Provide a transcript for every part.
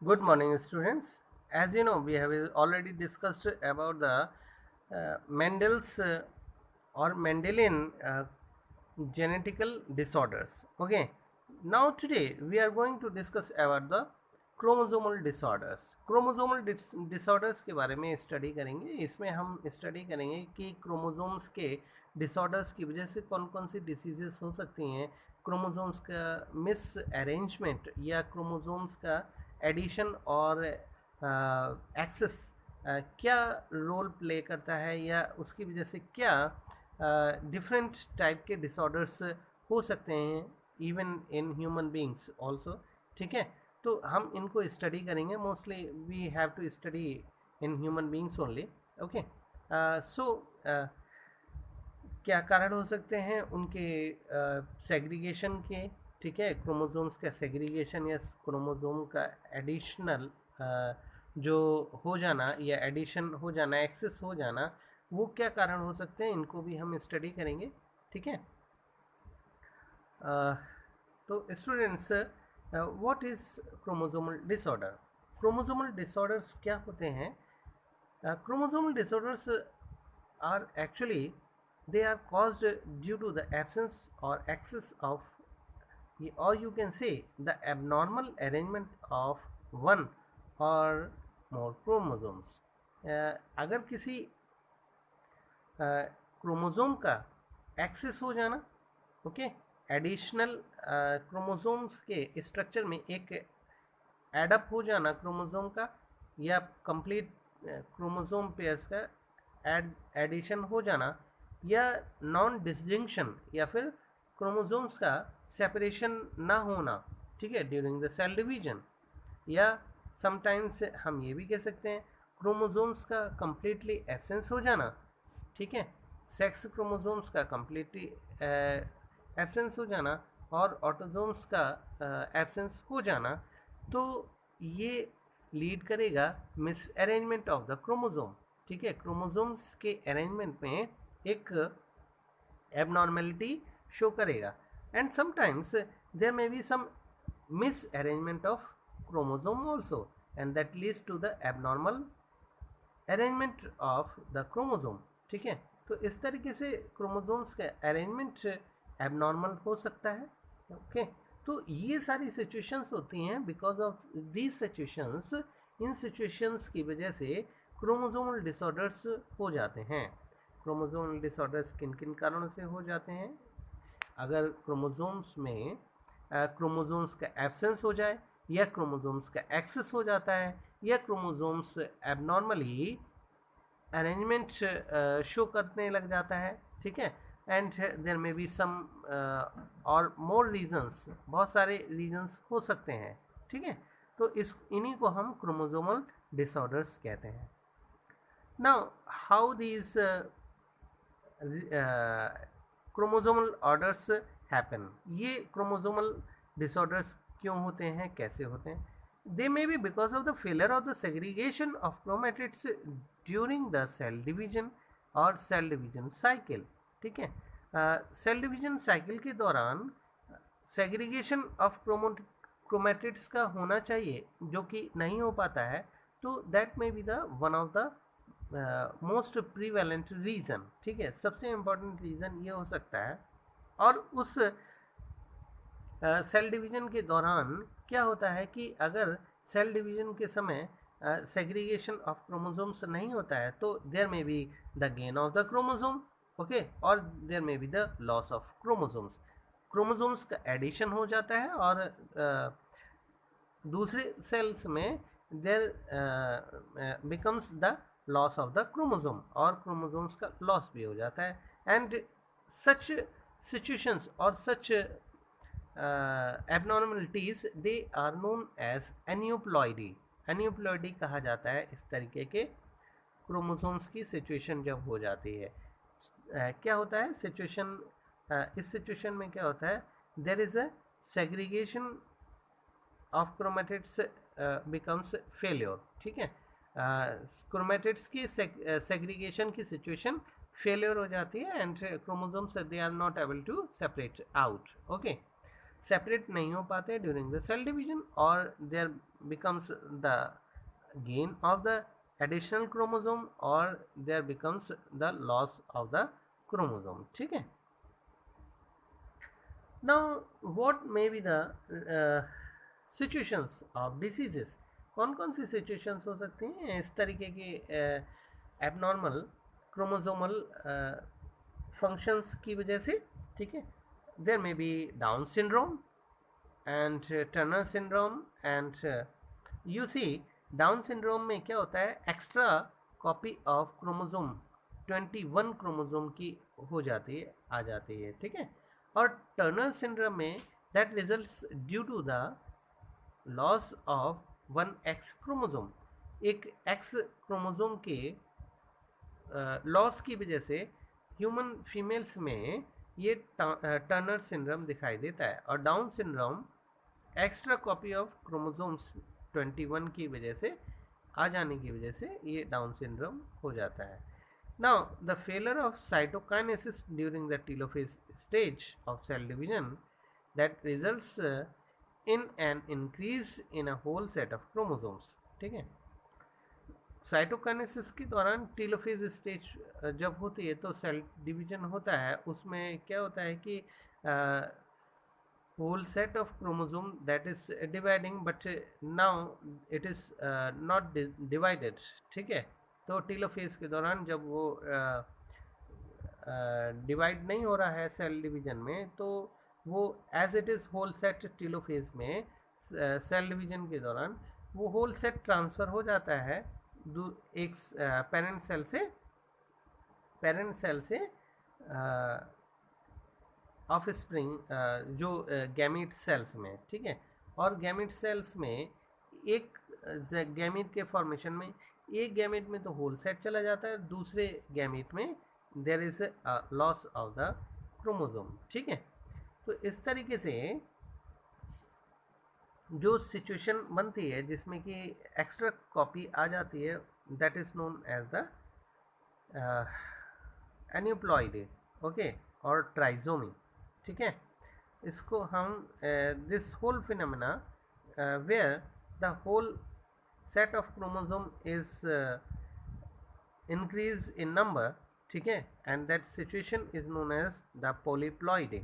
Good morning, students. As you know, we have already discussed about the Mendel's or Mendelian genetical disorders. Okay. Now today we are going to discuss about the chromosomal disorders disorders के बारे में study करेंगे. इसमें हम study करेंगे कि chromosomes के disorders की वजह से कौन कौन सी डिसीजेस हो सकती हैं, क्रोमोसोम्स का मिस अरेंजमेंट या क्रोमोसोम्स का एडिशन और एक्सेस क्या रोल प्ले करता है या उसकी वजह से क्या डिफरेंट टाइप के डिसऑर्डर्स हो सकते हैं even in human beings also. ठीक है, तो हम इनको स्टडी करेंगे. Mostly we have to study in human beings only. Okay, so क्या कारण हो सकते हैं उनके सेग्रीगेशन के. ठीक है, क्रोमोसोम्स का सेग्रीगेशन या क्रोमोसोम का एडिशनल जो हो जाना या एडिशन हो जाना, एक्सेस हो जाना, वो क्या कारण हो सकते हैं, इनको भी हम स्टडी करेंगे. ठीक है, तो students, what is chromosomal disorder. Chromosomal disorders क्या होते हैं? Chromosomal disorders are actually they are caused due to the absence or excess of, or you can say the abnormal arrangement of one or more chromosomes. अगर किसी chromosome का access हो जाना, okay, additional chromosomes के structure में एक add up हो जाना क्रोमोसोम का, या कंप्लीट क्रोमोसोम पेयर्स का एडिशन हो जाना, या नॉन डिस्टिंक्शन या फिर क्रोमोसोम्स का सेपरेशन ना होना. ठीक है, ड्यूरिंग द सेल डिवीजन, या समटाइम्स हम ये भी कह सकते हैं क्रोमोसोम्स का कंप्लीटली एब्सेंस हो जाना. ठीक है, सेक्स क्रोमोसोम्स का कंप्लीटली एब्सेंस हो जाना और ऑटोसोम्स का एब्सेंस हो जाना. तो ये लीड करेगा misarrangement of the chromosome. ठीक है, क्रोमोसोम्स के अरेंजमेंट में एक एबनॉर्मेलिटी शो करेगा. And sometimes there may be some misarrangement of chromosome also, and that leads to the abnormal arrangement of the chromosome. ठीक है, तो इस तरीके से क्रोमोसोम्स का अरेंजमेंट एबनॉर्मल हो सकता है. ओके, तो ये सारी सिचुएशंस होती हैं because of these situations. In situations की वजह से क्रोमोसोमल डिसऑर्डर्स हो जाते हैं. क्रोमोसोमल डिसऑर्डर्स किन किन कारणों से हो जाते हैं? अगर क्रोमोसोम्स में क्रोमोसोम्स का एब्सेंस हो जाए, या क्रोमोसोम्स का एक्सेस हो जाता है, या क्रोमोसोम्स एबनॉर्मली अरेंजमेंट शो करने लग जाता है. ठीक है, and there may be some और मोर रीजंस, बहुत सारे रीजंस हो सकते हैं. ठीक है, तो इन्हीं को हम क्रोमोसोमल डिसऑर्डर्स कहते हैं. Now how these chromosomal orders happen. ये क्रोमोसोमल डिसऑर्डर्स क्यों होते हैं, कैसे होते हैं? They may be because of the failure of the segregation of chromatids during the cell division और सेल डिवीजन साइकिल. ठीक है, सेल डिवीजन साइकिल के दौरान सेग्रीगेशन ऑफ क्रोमेटिड्स का होना चाहिए, जो कि नहीं हो पाता है. तो that may be the one of the most prevalent reason. ठीक है, सबसे इम्पॉर्टेंट रीज़न ये हो सकता है. और उस सेल डिवीजन के दौरान क्या होता है कि अगर सेल डिवीजन के समय सेग्रीगेशन ऑफ क्रोमोसोम्स नहीं होता है, तो there may be the gain of the chromosome. Okay, और there may be the loss of chromosomes. Chromosomes का एडिशन हो जाता है और दूसरे सेल्स में there becomes the loss of the chromosome, और क्रोमोसोम्स का लॉस भी हो जाता है. एंड सच सिचुएशंस और such abnormalities they are known as aneuploidy. Aneuploidy कहा जाता है इस तरीके के क्रोमोसोम्स की सिचुएशन जब हो जाती है. क्या होता है सिचुएशन? इस सिचुएशन में क्या होता है, there is a segregation of chromatids becomes failure. ठीक है, क्रोमेटिड्स की सेग्रीगेशन की सिचुएशन फेलियर हो जाती है, and chromosomes they are not able to separate out. Okay, separate नहीं हो पाते ड्यूरिंग द सेल डिवीजन, और there becomes the gain of the additional chromosome, और there becomes the loss of the chromosome. ठीक है। Now what may be the situations of diseases, कौन कौन सी situations हो सकती हैं इस तरीके की एबनॉर्मल क्रोमोसोमल फंक्शंस की वजह से। ठीक है। There may be Down syndrome and Turner syndrome and you see Down syndrome में क्या होता है, extra copy of chromosome 21 chromosome की हो जाती है, आ जाती है। ठीक है। और टर्नर सिंड्रोम में that results due to the loss of one X chromosome, एक एक्स क्रोमोसोम के लॉस की वजह से ह्यूमन फीमेल्स में ये टर्नर सिंड्रोम दिखाई देता है। और down syndrome extra copy of chromosomes 21 की वजह से आ जाने की वजह से ये डाउन सिंड्रोम हो जाता है। Now the failure of cytokinesis during the telophase stage of cell division that results in an increase in a whole set of chromosomes. ठीक है। साइटोकाइनेसिस के दौरान टेलोफेज स्टेज जब होती है तो सेल डिवीजन होता है, उसमें क्या होता है कि whole set of chromosome that is dividing, but now it is not divided। ठीक है। तो टेलोफेज के दौरान जब वो डिवाइड नहीं हो रहा है सेल डिवीजन में, तो वो as it is whole set telophase में सेल डिवीजन के दौरान वो होल सेट ट्रांसफ़र हो जाता है एक पेरेंट सेल से ऑफ स्प्रिंग जो गैमीट सेल्स में। ठीक है। और गैमीट सेल्स में एक गैमीट के फॉर्मेशन में एक गैमीट में तो होल सेट चला जाता है, दूसरे गैमीट में there is loss of the chromosome. ठीक है। तो इस तरीके से जो सिचुएशन बनती है जिसमें कि एक्स्ट्रा कॉपी आ जाती है, that is known as the aneuploid, okay, और ट्राइजोमी। ठीक है। इसको हम this whole phenomena where the whole set of chromosome is increase in number. ठीक है। And that situation is known as the polyploid.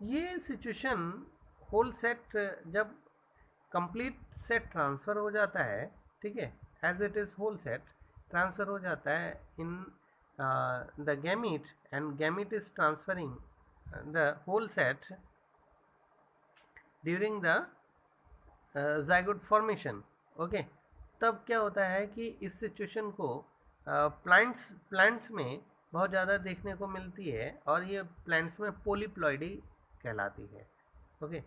ये सिचुएशन होल सेट जब complete set transfer हो जाता है, ठीक है, as it is whole set transfer हो जाता है in the gamete, and gamete is transferring the whole set during the zygote formation. Okay. तब क्या होता है कि इस सिचुएशन को प्लांट्स में बहुत ज़्यादा देखने को मिलती है, और ये प्लांट्स में पॉलीप्लॉइडी कहलाती है। ओके।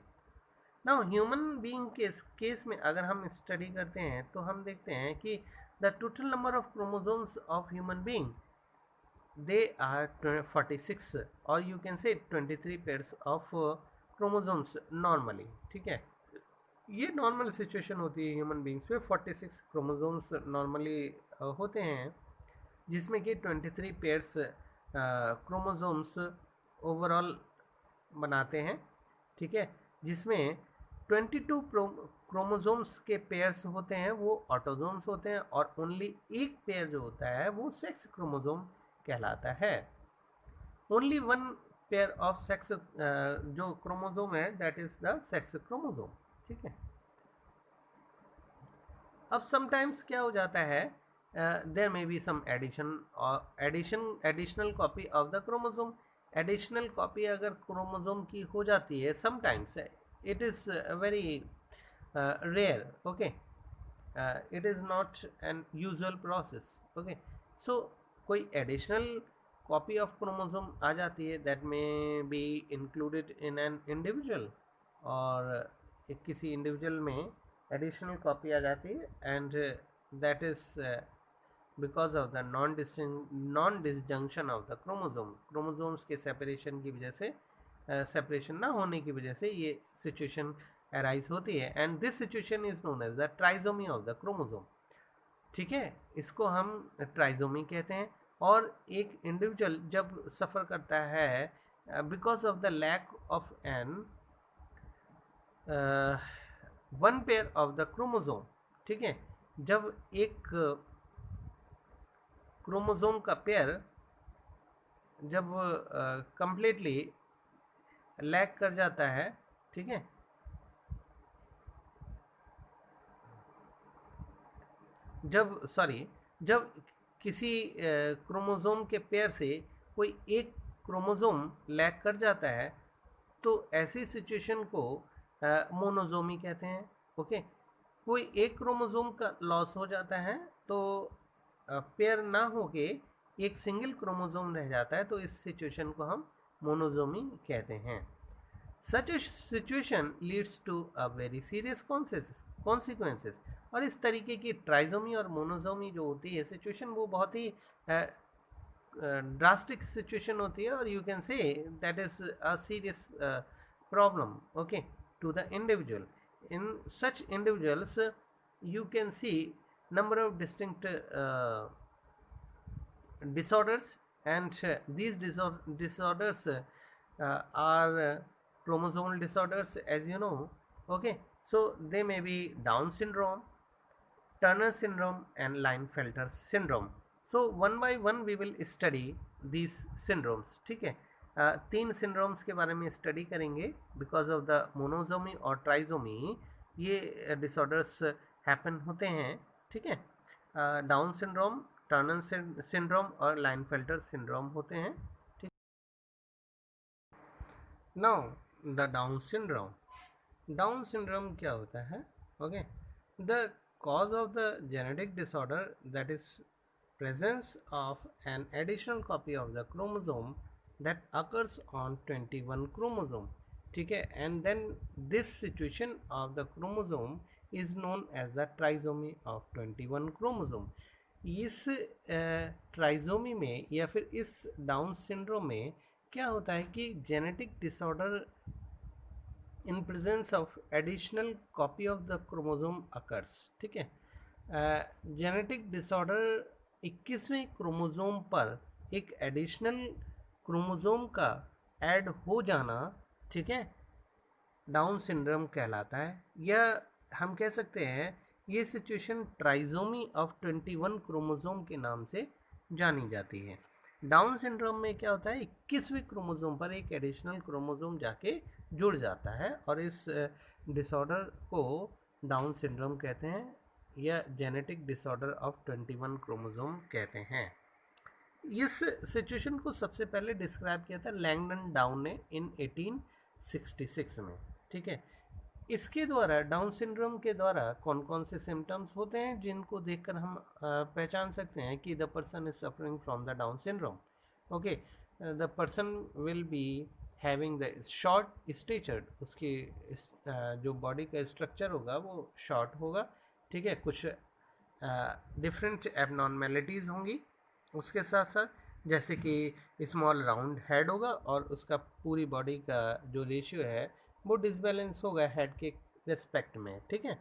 नाउ ह्यूमन बीइंग के केस में अगर हम स्टडी करते हैं तो हम देखते हैं कि the total number of chromosomes of human being they are 46, और you can say 23 pairs of chromosomes normally. ठीक है। ये नॉर्मल सिचुएशन होती है ह्यूमन बींग्स में, 46 क्रोमोसोम्स नॉर्मली होते हैं, जिसमें कि 23 पेयर्स क्रोमोसोम्स ओवरऑल बनाते हैं। ठीक है। जिसमें 22 क्रोमोसोम्स के पेयर्स होते हैं वो ऑटोसोम्स होते हैं, और ओनली एक पेयर जो होता है वो सेक्स क्रोमोसोम कहलाता है। Only one pair of sex जो क्रोमोसोम है that is the sex chromosome. ठीक है। अब समटाइम्स क्या हो जाता है, there may be some additional copy of the chromosome. Additional copy अगर क्रोमोसोम की हो जाती है sometimes, it is very rare. Okay. It is not an usual process. Okay. So कोई एडिशनल कॉपी ऑफ क्रोमोसोम आ जाती है that may be included in an individual, और किसी इंडिविजुअल में एडिशनल कॉपी आ जाती है, and that is because of the non disjunction of the chromosomes के सेपरेशन की वजह से, सेपरेशन ना होने की वजह से ये सिचुएशन अराइज होती है, and this situation is known as the trisomy of the chromosome. ठीक है। इसको हम ट्राइजोमी कहते हैं। और एक इंडिविजुअल जब सफ़र करता है because of the lack of an one pair of the chromosome. ठीक है, जब एक क्रोमोजोम का पेयर जब कंप्लीटली लैक कर जाता है, ठीक है, जब किसी क्रोमोजोम के पेयर से कोई एक क्रोमोजोम लैक कर जाता है, तो ऐसी सिचुएशन को मोनोजोमी कहते हैं। ओके, कोई एक क्रोमोजोम का लॉस हो जाता है तो पेयर ना होके एक सिंगल क्रोमोजोम रह जाता है, तो इस सिचुएशन को हम मोनोजोमी कहते हैं। Such a situation leads to a very serious consequences. और इस तरीके की ट्राइजोमी और मोनोजोमी जो होती है सिचुएशन, वो बहुत ही ड्रास्टिक सिचुएशन होती है, और you can say that is a serious problem, okay, to the individual. In such individuals, you can see number of distinct disorders, and these disorders are chromosomal disorders, as you know. Okay, so they may be Down syndrome, Turner syndrome, and Klinefelter syndrome. So one by one we will study these syndromes. ठीक है, तीन syndromes के बारे में study करेंगे because of the मोनोजोमी और trisomy, ये disorders happen होते हैं। ठीक है, डाउन सिंड्रोम, टर्नर सिंड्रोम और लाइनफेल्टर सिंड्रोम होते हैं। ठीक, नाउ द डाउन सिंड्रोम क्या होता है? Okay, the cause of the genetic disorder, that is presence of an additional copy of the chromosome that occurs on 21 chromosome. ठीक है, and then this situation of the chromosome is known as the trisomy of 21 chromosome. इस trisomy में या फिर इस down syndrome में क्या होता है कि genetic disorder in presence of additional copy of the chromosome occurs. ठीक है, जेनेटिक डिसऑर्डर 21वें क्रोमोजोम पर एक एडिशनल क्रोमोजोम का ऐड हो जाना, ठीक है, डाउन सिंड्रोम कहलाता है। या हम कह सकते हैं ये सिचुएशन ट्राइजोमी ऑफ 21 क्रोमोजोम के नाम से जानी जाती है। डाउन सिंड्रोम में क्या होता है, 21वें क्रोमोजोम पर एक एडिशनल क्रोमोजोम जाके जुड़ जाता है, और इस डिसऑर्डर को डाउन सिंड्रोम कहते हैं या जेनेटिक डिसऑर्डर ऑफ 21 क्रोमोजोम कहते हैं। इस सिचुएशन को सबसे पहले डिस्क्राइब किया था लैंगडन डाउन ने इन 1866 में। ठीक है, इसके द्वारा डाउन सिंड्रोम के द्वारा कौन कौन से सिम्टम्स होते हैं जिनको देखकर हम पहचान सकते हैं कि the person is suffering from the down syndrome. Okay, the person will be having the short stature, उसकी जो बॉडी का स्ट्रक्चर होगा वो शॉर्ट होगा। ठीक है, कुछ डिफरेंट एबनॉर्मेलिटीज़ होंगी उसके साथ साथ, जैसे कि स्मॉल राउंड हेड होगा और उसका पूरी बॉडी का जो रेशियो है वो डिसबैलेंस होगा हेड के रिस्पेक्ट में। ठीक है,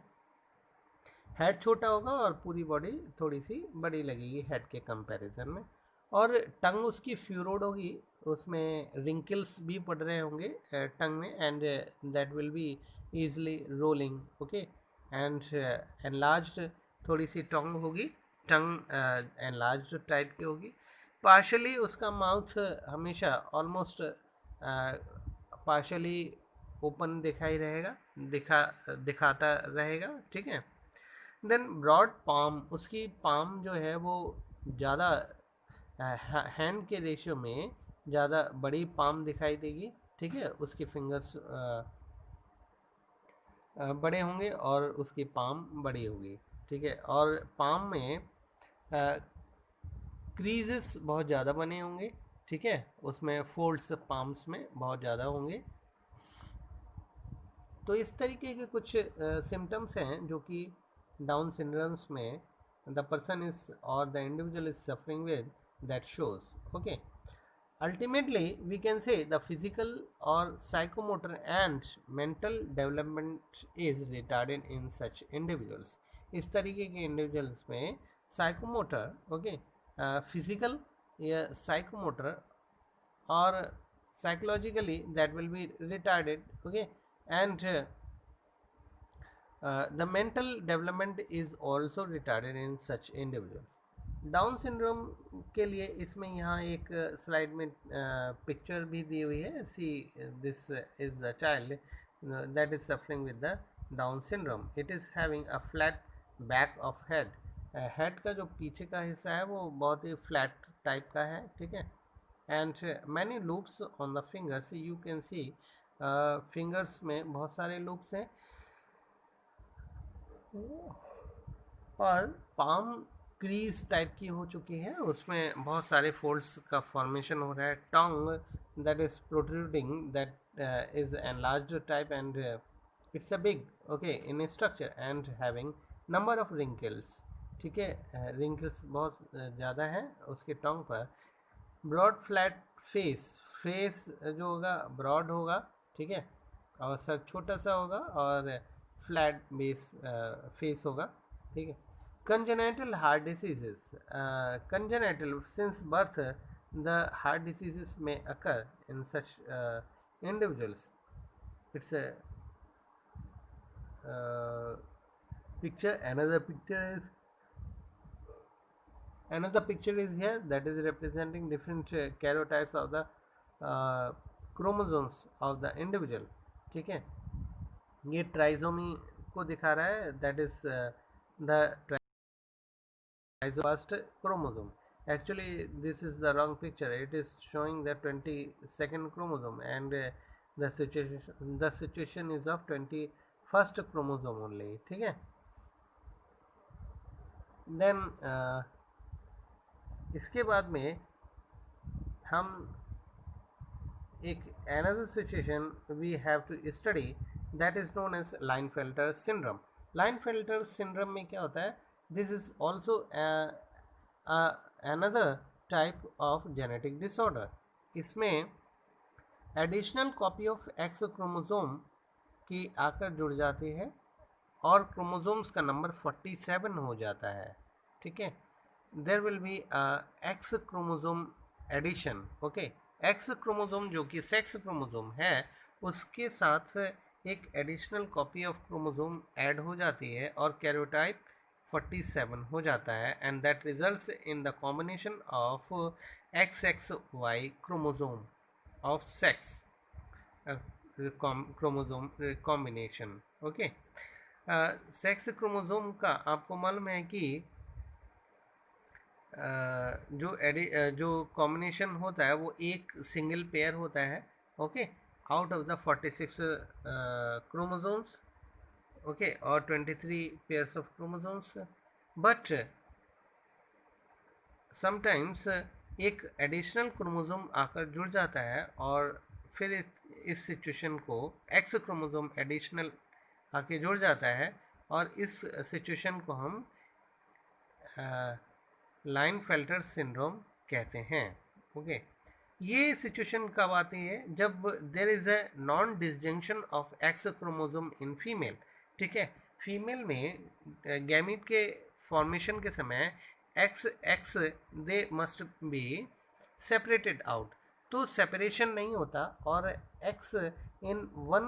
हेड छोटा होगा और पूरी बॉडी थोड़ी सी बड़ी लगेगी हेड के कंपैरिजन में, और टंग उसकी फ्यूरोड होगी, उसमें रिंकल्स भी पड़ रहे होंगे टंग में, and that will be easily rolling. Okay, and enlarged थोड़ी सी टंग होगी, टंग एनलार्ज्ड टाइप की होगी। पार्शली उसका माउथ हमेशा ऑलमोस्ट पार्शली ओपन दिखाई रहेगा, दिखाता रहेगा। ठीक है, देन ब्रॉड पाम, उसकी पाम जो है वो ज़्यादा हैंड के रेशियो में ज़्यादा बड़ी पाम दिखाई देगी। ठीक है, उसकी फिंगर्स बड़े होंगे और उसकी पाम बड़ी होगी। ठीक है, और पाम में क्रीजेस बहुत ज़्यादा बने होंगे। ठीक है, उसमें फोल्ड्स पाम्स में बहुत ज़्यादा होंगे। तो इस तरीके के कुछ सिम्टम्स हैं जो कि डाउन सिंड्रोम्स में द पर्सन इज और the individual is suffering with that shows. Okay, ultimately we can say the physical or psychomotor and mental development is retarded in such individuals. इस तरीके के इंडिविजुअल्स में psychomotor, okay, physical या psychomotor और psychologically that will be retarded. Okay, and the mental development is also retarded in such individuals. Down syndrome के लिए इसमें यहाँ एक स्लाइड में पिक्चर भी दी हुई है. See this is the child that is suffering with the down syndrome. It is having a flat back of head. Head का जो पीछे का हिस्सा है वो बहुत ही फ्लैट टाइप का है. ठीक है. And many loops on the fingers. You can see fingers में बहुत सारे लूप्स हैं और पाम क्रीज टाइप की हो चुकी है. उसमें बहुत सारे फोल्ड्स का फॉर्मेशन हो रहा है. Tongue that is protruding that is enlarged type and it's a big okay in structure and having number of wrinkles. ठीक है. रिंकल्स बहुत ज़्यादा हैं उसके टंग पर. Broad flat face. फेस जो होगा ब्रॉड होगा. ठीक है. और सर छोटा सा होगा और फ्लैट बेस फेस होगा. ठीक है. congenital heart diseases. Congenital, since birth the heart diseases may occur in such individuals. It's a picture. Another picture is here that is representing different karyotypes of the chromosomes of the individual. ठीक है. ये trisomy को दिखा रहा है. That is the first chromosome. Actually this is the wrong picture. It is showing the 22nd chromosome and the situation is of 21st chromosome only. ठीक है. then इसके बाद में हम एक another situation we have to study that is known as Klinefelter syndrome. Klinefelter syndrome में क्या होता है? This is also another type of genetic disorder. इसमें additional copy of X chromosome की आकर जुड़ जाती है और क्रोमोसोम्स का नंबर 47 हो जाता है. ठीक है. There will be X chromosome addition. Okay. X chromosome जो कि सेक्स क्रोमोसोम है उसके साथ एक additional copy of chromosome add हो जाती है और कैरियोटाइप 47 हो जाता है. And that results in the combination of XXY chromosome of sex chromosome combination. Okay. Sex chromosome का आपको मालूम है कि जो कॉम्बिनेशन होता है वो एक सिंगल पेयर होता है. Okay. Out of the 46 chromosomes. Okay. और 23 pairs of chromosomes. But sometimes एक एडिशनल क्रोमोसोम आकर जुड़ जाता है और फिर इस सिचुएशन को एक्स क्रोमोसोम एडिशनल आके जुड़ जाता है और इस सिचुएशन को हम लाइनफेल्टर सिंड्रोम कहते हैं. ओके. ये सिचुएशन कब आती है? जब there is a non disjunction of X chromosome in female. ठीक है. फीमेल में गैमीट के फॉर्मेशन के समय x they must be separated out. तो सेपरेशन नहीं होता और x in one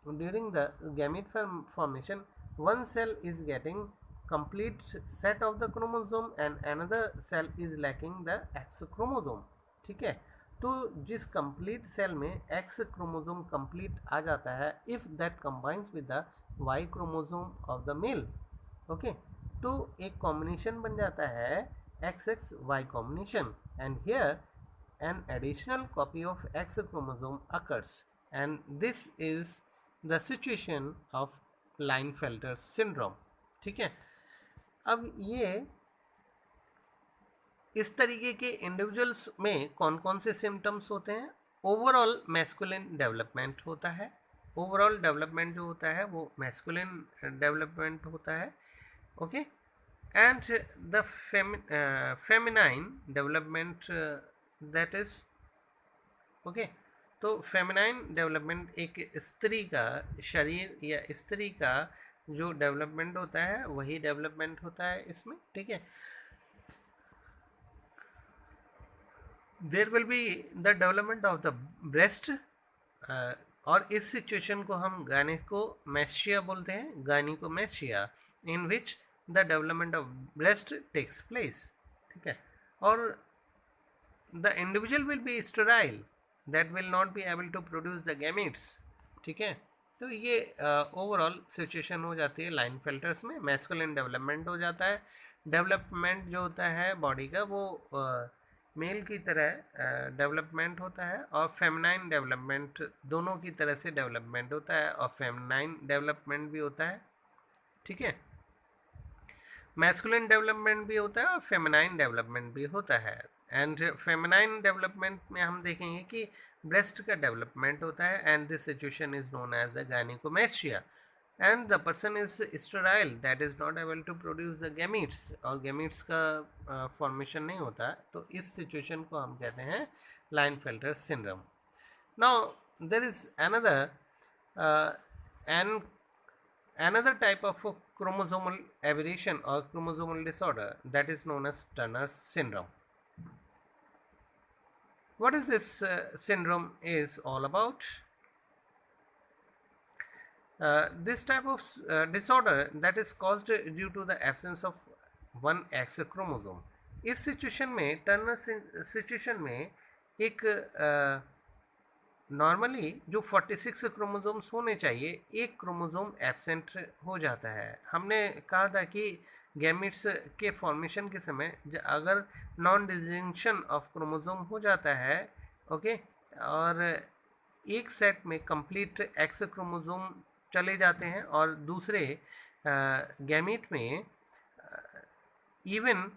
during the gamete formation one cell is getting complete set of the chromosome and another cell is lacking the X chromosome. ठीक है. तो जिस complete cell में X chromosome complete आ जाता है if that combines with the Y chromosome of the male. okay. तो एक combination बन जाता है XXY combination and here an additional copy of X chromosome occurs and this is the situation of Klinefelter syndrome. ठीक है. अब ये इस तरीके के इंडिविजुअल्स में कौन कौन से सिम्टम्स होते हैं? ओवरऑल मैस्कुलिन डेवलपमेंट होता है. ओवरऑल डेवलपमेंट जो होता है वो मैस्कुलिन डेवलपमेंट होता है. Okay. And the feminine development that is okay. तो फेमिनाइन डेवलपमेंट एक स्त्री का शरीर या स्त्री का जो डेवलपमेंट होता है वही डेवलपमेंट होता है इसमें. ठीक है. There will be the development of the breast, और इस सिचुएशन को हम गायनेकोमेस्टिया बोलते हैं, gynaecomastia, in which the development of breast takes place, ठीक है। और the individual will be sterile, that will not be able to produce the gametes, ठीक है। तो ये ओवरऑल सिचुएशन हो जाती है लाइन फिल्टर्स में। मैस्कुलिन डेवलपमेंट हो जाता है, डेवलपमेंट जो होता है बॉडी का वो मेल की तरह डेवलपमेंट होता है, और फेमिनाइन डेवलपमेंट, दोनों की तरह से डेवलपमेंट होता है, और फेमिनाइन डेवलपमेंट भी होता है, ठीक है। मैस्कुलिन डेवलपमेंट भी होता है और फेमिनाइन डेवलपमेंट भी होता है। एंड फेमिनाइन डेवलपमेंट में हम देखेंगे कि ब्रेस्ट का डेवलपमेंट होता है, and this situation is known as the gynaecomastia, and the person is sterile, that is not able to produce the gametes, और गैमीट्स का फॉर्मेशन नहीं होता। तो इस सिचुएशन को हम कहते हैं Klinefelter syndrome. Now there is another type of chromosomal aberration or chromosomal disorder, that is known as Turner syndrome. What is this syndrome is all about? This type of disorder that is caused due to the absence of one X chromosome. इस situation में, Turner situation में, एक normally जो 46 chromosomes होने चाहिए, एक chromosome absent हो जाता है। हमने कहा था कि गैमेट्स के फॉर्मेशन के समय अगर नॉन डिस्टिंक्शन ऑफ क्रोमोसोम हो जाता है, ओके, और एक सेट में कंप्लीट एक्स क्रोमोसोम चले जाते हैं और दूसरे गैमेट में even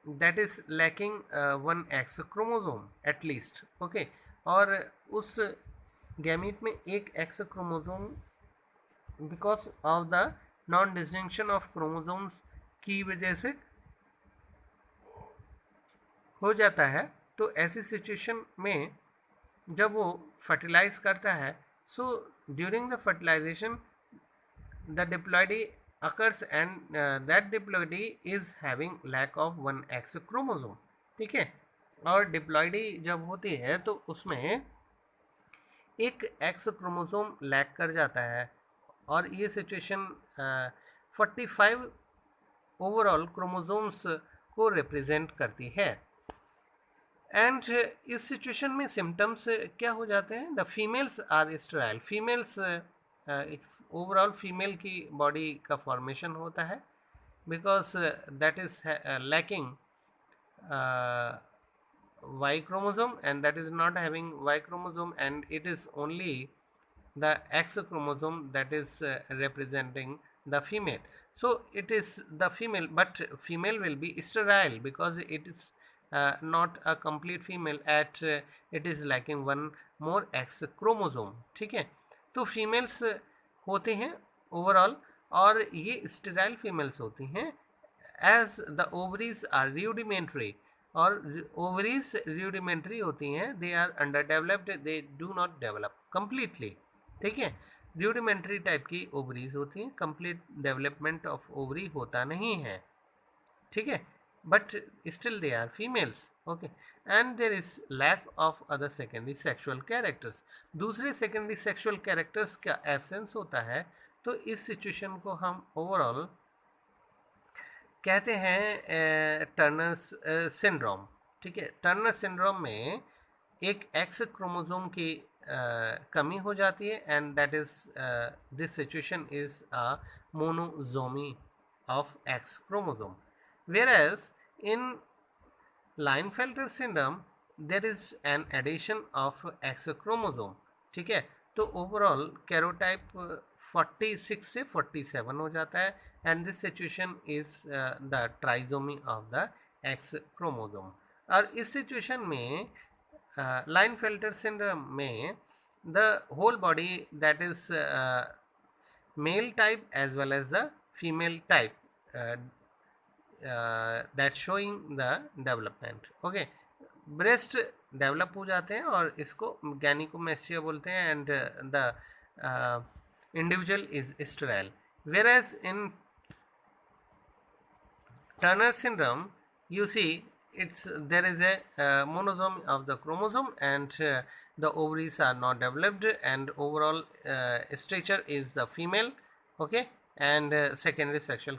that is lacking one X chromosome at least, okay, और उस गैमीट में एक X chromosome because of the non distinction of chromosomes की वजह से हो जाता है। तो ऐसी सिचुएशन में जब वो फर्टिलाइज करता है, so during the fertilisation the diploidy occurs and that diploidy is having lack of one X chromosome, ठीक है। और डिप्लॉइडी जब होती है तो उसमें एक एक्स क्रोमोसोम लैक कर जाता है, और ये सिचुएशन 45 ओवरऑल क्रोमोसोम्स को रिप्रेजेंट करती है। एंड इस सिचुएशन में सिम्टम्स क्या हो जाते हैं? The females are sterile, females overall female की बॉडी का फॉर्मेशन होता है, because that is lacking Y chromosome, and that is not having Y chromosome, and it is only the X chromosome that is representing the female. So it is the female, but female will be sterile because it is not a complete female, at it is lacking one more X chromosome, ठीक है। तो females होते हैं overall, और ये sterile females होती हैं, as the ovaries are rudimentary, और ओवरीज रूडिमेंट्री होती हैं, they are underdeveloped, they do not develop completely, ठीक है। रूडिमेंट्री टाइप की ओवरीज होती हैं, कंप्लीट डेवलपमेंट ऑफ ओवरी होता नहीं है, ठीक है, but still they are females, okay. And there is lack of other secondary sexual characters, दूसरे सेकेंडरी सेक्सुअल कैरेक्टर्स का एब्सेंस होता है। तो इस सिचुएशन को हम ओवरऑल कहते हैं टर्नर्स सिंड्रोम, ठीक है। टर्नर सिंड्रोम में एक एक्स क्रोमोसोम की कमी हो जाती है, and that is this situation is a monosomy of X chromosome, whereas in Klinefelter syndrome there is an addition of X chromosome, ठीक है। तो ओवरऑल कैरोटाइप 46 से 47 हो जाता है, and this situation is the trisomy of the X chromosome. और इस situation में लाइनफेल्टर सिंड्रोम में the whole body, that is male type as well as the female type, that showing the development, okay. Breast develop हो जाते हैं और इसको gynaecomastia बोलते हैं, and the individual is sterile, whereas in Turner syndrome you see it's there is a monosome of the chromosome, and the ovaries are not developed, and overall stature is the female, okay, and secondary sexual